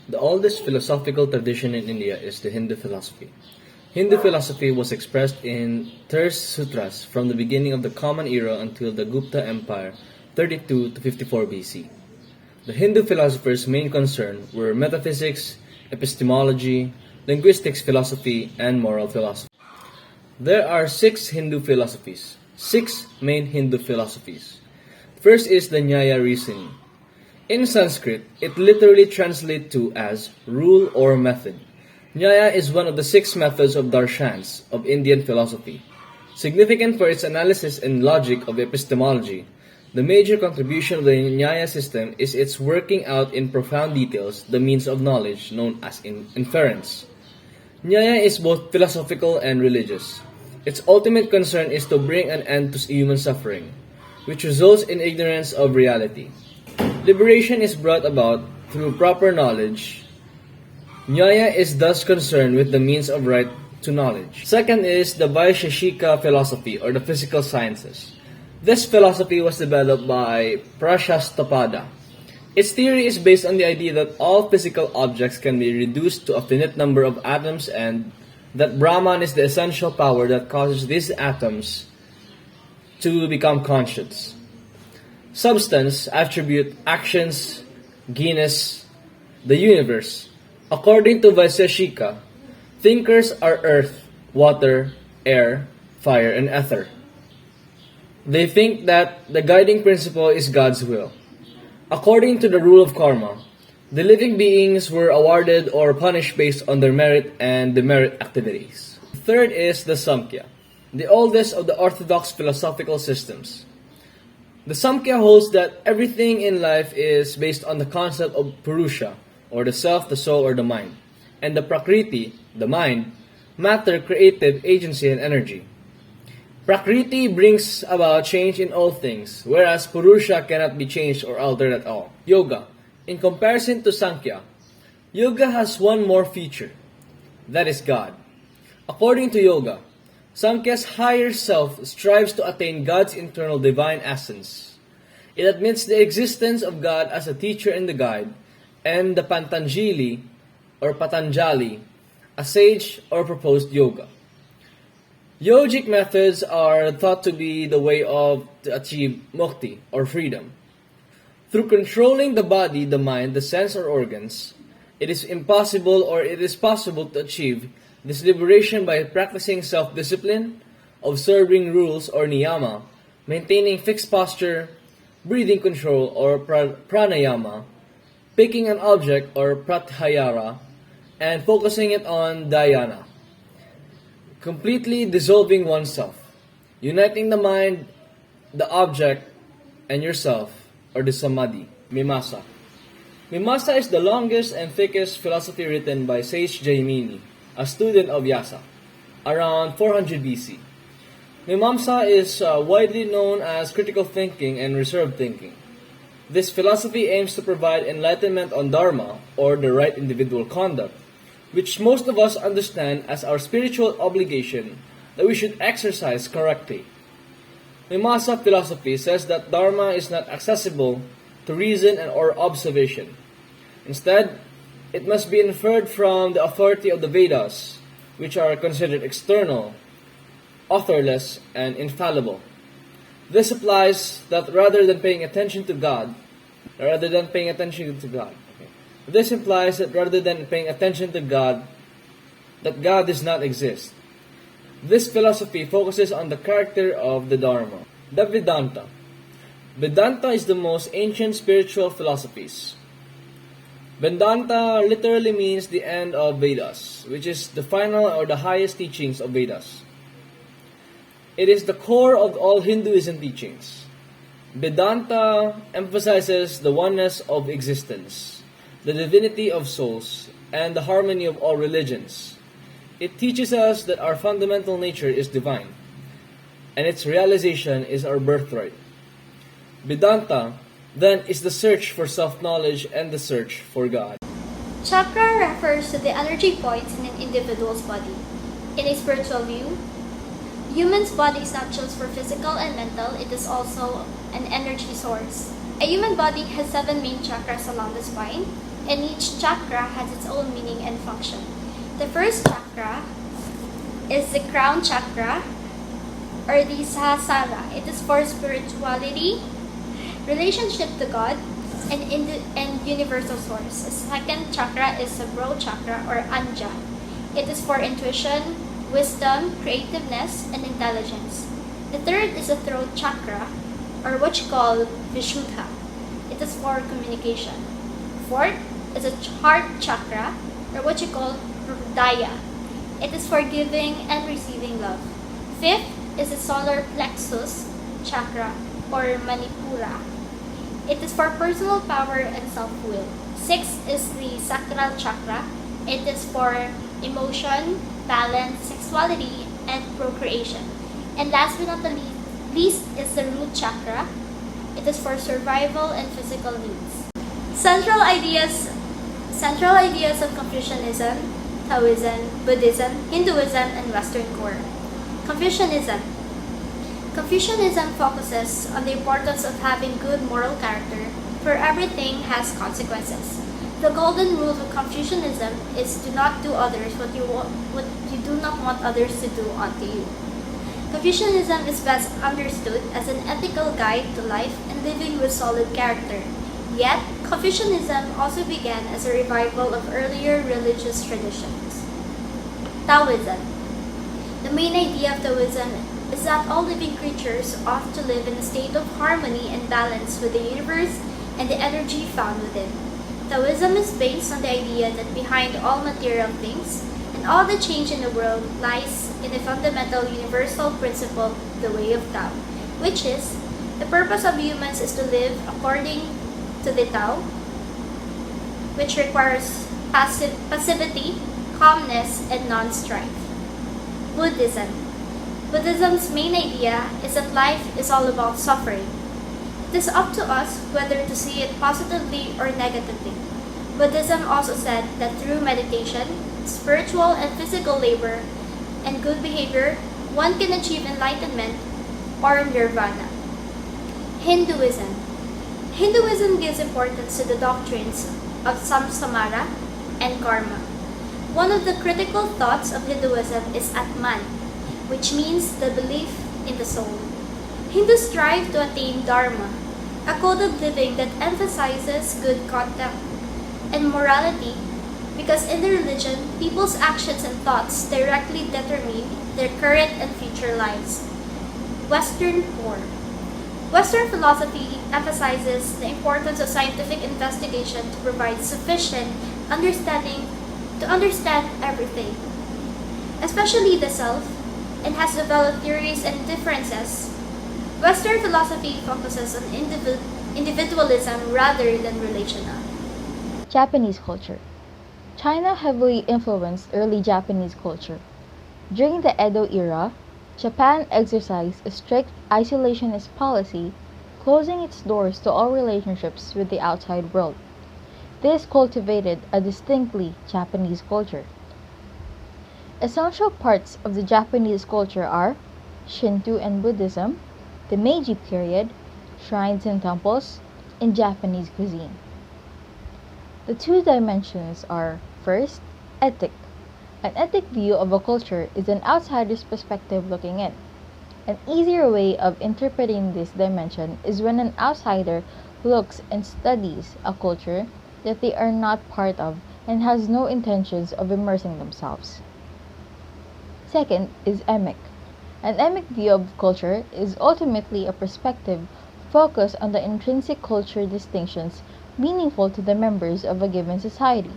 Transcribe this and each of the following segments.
The oldest philosophical tradition in India is the Hindu philosophy. Hindu philosophy was expressed in 30 sutras from the beginning of the Common Era until the Gupta Empire, 32 to 54 BC. The Hindu philosophers' main concern were metaphysics, epistemology, linguistics philosophy, and moral philosophy. There are 6 Hindu philosophies, 6 main Hindu philosophies. First is the Nyaya reasoning. In Sanskrit, it literally translates to as rule or method. Nyaya is one of the 6 methods of darshans of Indian philosophy. Significant for its analysis and logic of epistemology, the major contribution of the Nyaya system is its working out in profound details the means of knowledge known as inference. Nyaya is both philosophical and religious. Its ultimate concern is to bring an end to human suffering, which results in ignorance of reality. Liberation is brought about through proper knowledge. Nyaya is thus concerned with the means of right to knowledge. Second is the Vaisheshika philosophy, or the physical sciences. This philosophy was developed by Prashastapada. Its theory is based on the idea that all physical objects can be reduced to a finite number of atoms and that Brahman is the essential power that causes these atoms to become conscious. Substance, attribute, actions, genus, the universe. According to Vaisheshika, thinkers are earth, water, air, fire, and ether. They think that the guiding principle is God's will. According to the rule of karma, the living beings were awarded or punished based on their merit and demerit activities. Third is the Samkhya, the oldest of the orthodox philosophical systems. The Samkhya holds that everything in life is based on the concept of Purusha, or the self, the soul, or the mind, and the Prakriti, the mind, matter, creative agency, and energy. Prakriti brings about change in all things, whereas Purusha cannot be changed or altered at all. Yoga. In comparison to Sankhya, Yoga has one more feature, that is God. According to Yoga, Sankhya's higher self strives to attain God's internal divine essence. It admits the existence of God as a teacher and the guide, and the Patanjali, a sage or proposed yoga. Yogic methods are thought to be the way to achieve mukti, or freedom. Through controlling the body, the mind, the sense or organs, it is possible to achieve this liberation by practicing self-discipline, observing rules or niyama, maintaining fixed posture, breathing control or pranayama, picking an object or pratyahara, and focusing it on dhyana. Completely dissolving oneself, uniting the mind, the object, and yourself, or the samadhi, Mimamsa. Mimamsa is the longest and thickest philosophy written by sage Jaimini, a student of Vyasa, around 400 BC. Mimamsa is widely known as critical thinking and reserved thinking. This philosophy aims to provide enlightenment on dharma, or the right individual conduct, which most of us understand as our spiritual obligation that we should exercise correctly. Mimamsa philosophy says that dharma is not accessible to reason or observation. Instead, it must be inferred from the authority of the Vedas, which are considered external, authorless, and infallible. This implies that rather than paying attention to God, that God does not exist. This philosophy focuses on the character of the Dharma. The Vedanta. Vedanta is the most ancient spiritual philosophies. Vedanta literally means the end of Vedas, which is the final or the highest teachings of Vedas. It is the core of all Hinduism teachings. Vedanta emphasizes the oneness of existence, the divinity of souls, and the harmony of all religions. It teaches us that our fundamental nature is divine, and its realization is our birthright. Vedanta, then, is the search for self-knowledge and the search for God. Chakra refers to the energy points in an individual's body. In a spiritual view, human's body is not just for physical and mental, it is also an energy source. A human body has 7 main chakras along the spine, and each chakra has its own meaning and function. The first chakra is the crown chakra or the Sahasrara. It is for spirituality, relationship to God, and universal source. The second chakra is the brow chakra or Anja. It is for intuition, wisdom, creativeness, and intelligence. The third is the throat chakra or what you call Vishuddha. It is for communication. Fourth is the heart chakra or what you call Hridaya. It is for giving and receiving love. Fifth is the solar plexus chakra or Manipura. It is for personal power and self-will. Sixth is the sacral chakra. It is for emotion, balance, sexuality, and procreation. And last but not the least is the root chakra. It is for survival and physical needs. Central ideas of Confucianism, Taoism, Buddhism, Hinduism, and Western core. Confucianism. Confucianism focuses on the importance of having good moral character, for everything has consequences. The golden rule of Confucianism is do not do others what you do not want others to do unto you. Confucianism is best understood as an ethical guide to life and living with solid character. Yet, Confucianism also began as a revival of earlier religious traditions. Taoism. The main idea of Taoism is that all living creatures ought to live in a state of harmony and balance with the universe and the energy found within. Taoism is based on the idea that behind all material things and all the change in the world lies in the fundamental universal principle, the way of Tao, which is the purpose of humans is to live according to the Tao, which requires passivity, calmness, and non-strife. Buddhism. Buddhism's main idea is that life is all about suffering. It is up to us whether to see it positively or negatively. Buddhism also said that through meditation, spiritual and physical labor, and good behavior, one can achieve enlightenment or nirvana. Hinduism. Hinduism gives importance to the doctrines of samsara and karma. One of the critical thoughts of Hinduism is Atman, which means the belief in the soul. Hindus strive to attain Dharma, a code of living that emphasizes good conduct and morality, because in the religion, people's actions and thoughts directly determine their current and future lives. Western core. Western philosophy emphasizes the importance of scientific investigation to provide sufficient understanding to understand everything, especially the self, and has developed theories and differences. Western philosophy focuses on individualism rather than relational. Japanese culture. China heavily influenced early Japanese culture. During the Edo era, Japan exercised a strict isolationist policy, closing its doors to all relationships with the outside world. This cultivated a distinctly Japanese culture. Essential parts of the Japanese culture are Shinto and Buddhism, the Meiji period, shrines and temples, and Japanese cuisine. The two dimensions are, first, ethic. An ethic view of a culture is an outsider's perspective looking in. An easier way of interpreting this dimension is when an outsider looks and studies a culture that they are not part of and has no intentions of immersing themselves. Second is emic. An emic view of culture is ultimately a perspective focused on the intrinsic culture distinctions meaningful to the members of a given society,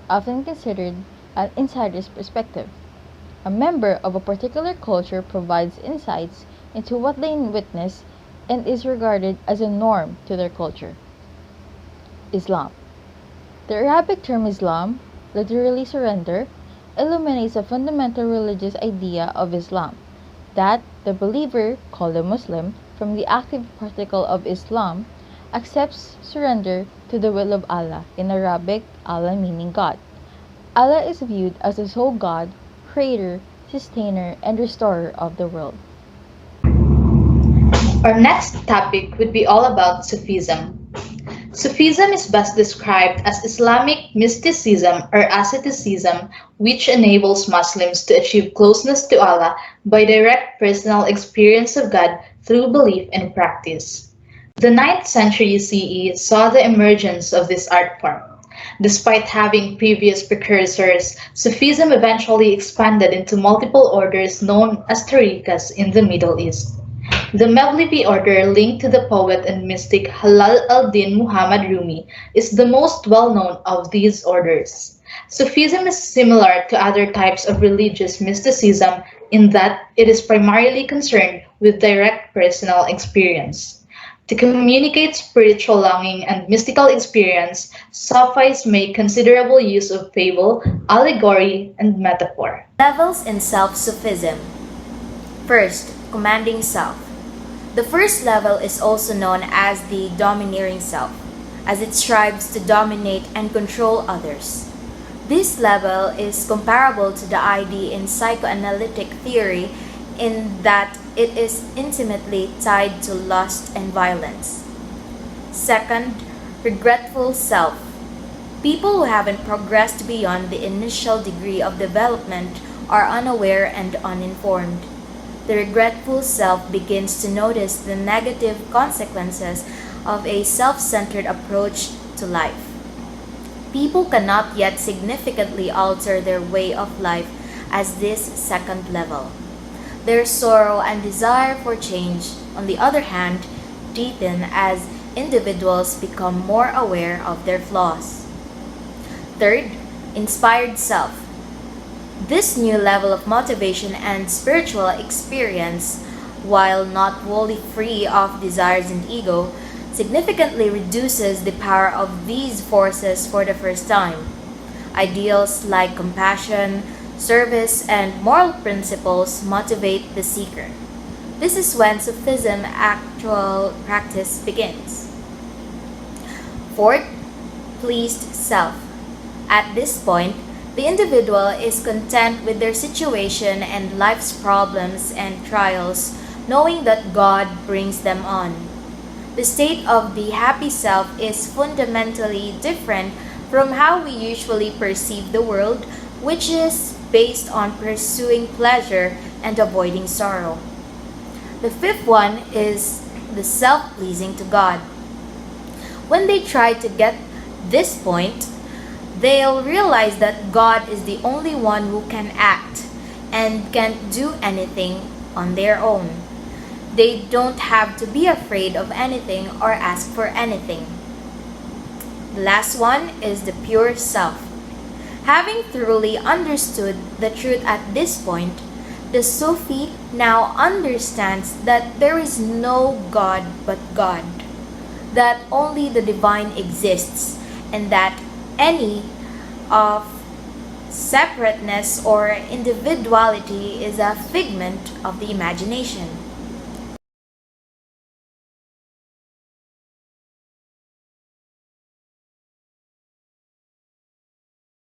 often considered an insider's perspective. A member of a particular culture provides insights into what they witness and is regarded as a norm to their culture. Islam. The Arabic term Islam, literally surrender, illuminates a fundamental religious idea of Islam, that the believer, called a Muslim, from the active particle of Islam, accepts surrender to the will of Allah, in Arabic, Allah meaning God. Allah is viewed as the sole God, creator, sustainer, and restorer of the world. Our next topic would be all about Sufism. Sufism is best described as Islamic mysticism or asceticism, which enables Muslims to achieve closeness to Allah by direct personal experience of God through belief and practice. The 9th century CE saw the emergence of this art form. Despite having previous precursors, Sufism eventually expanded into multiple orders known as tariqas in the Middle East. The Mevlevi order, linked to the poet and mystic Halal al-Din Muhammad Rumi, is the most well-known of these orders. Sufism is similar to other types of religious mysticism in that it is primarily concerned with direct personal experience. To communicate spiritual longing and mystical experience, Sufis make considerable use of fable, allegory, and metaphor. Levels in self-Sufism. First, commanding self. The first level is also known as the domineering self, as it strives to dominate and control others. This level is comparable to the idea in psychoanalytic theory in that it is intimately tied to lust and violence. Second, regretful self. People who haven't progressed beyond the initial degree of development are unaware and uninformed. The regretful self begins to notice the negative consequences of a self-centered approach to life. People cannot yet significantly alter their way of life as this second level. Their sorrow and desire for change, on the other hand, deepen as individuals become more aware of their flaws. Third, inspired self. This new level of motivation and spiritual experience, while not wholly free of desires and ego, significantly reduces the power of these forces for the first time. Ideals like compassion, service, and moral principles motivate the seeker. This is when Sufism actual practice begins. Fourth, pleased self. At this point, the individual is content with their situation and life's problems and trials, knowing that God brings them on. The state of the happy self is fundamentally different from how we usually perceive the world, which is based on pursuing pleasure and avoiding sorrow. The fifth one is the self-pleasing to God. When they try to get this point, they'll realize that God is the only one who can act and can't do anything on their own. They don't have to be afraid of anything or ask for anything. The last one is the pure self. Having thoroughly understood the truth at this point, the Sufi now understands that there is no God but God, that only the divine exists, and that any of separateness or individuality is a figment of the imagination.